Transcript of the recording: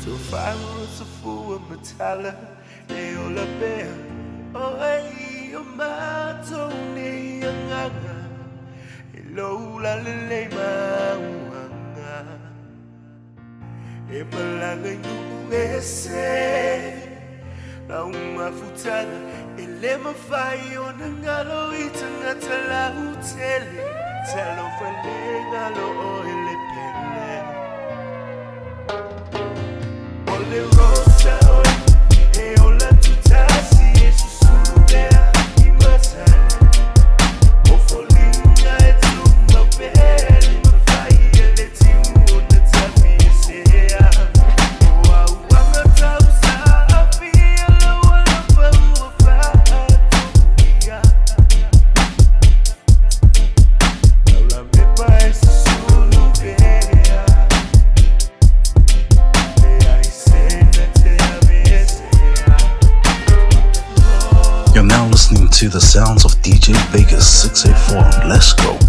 So far so full of metalla, they all up there. Oh, hey, oh, my Tony, young, hello, la lele, ma, Emalanga USA, la uma futana, elema fayo nangalo itanga tala utele, Talofa ngalo ele pele. Ole Rosa, e ola tutasi e susudea imasa. Ofolinga etumba pele, mafai ele timu na tabi esea. Oa wanga tausa afia la wala pa uafa atukia. Laula mepa esa sulubea. You're now listening to the sounds of DJ Vegas 684. Let's go.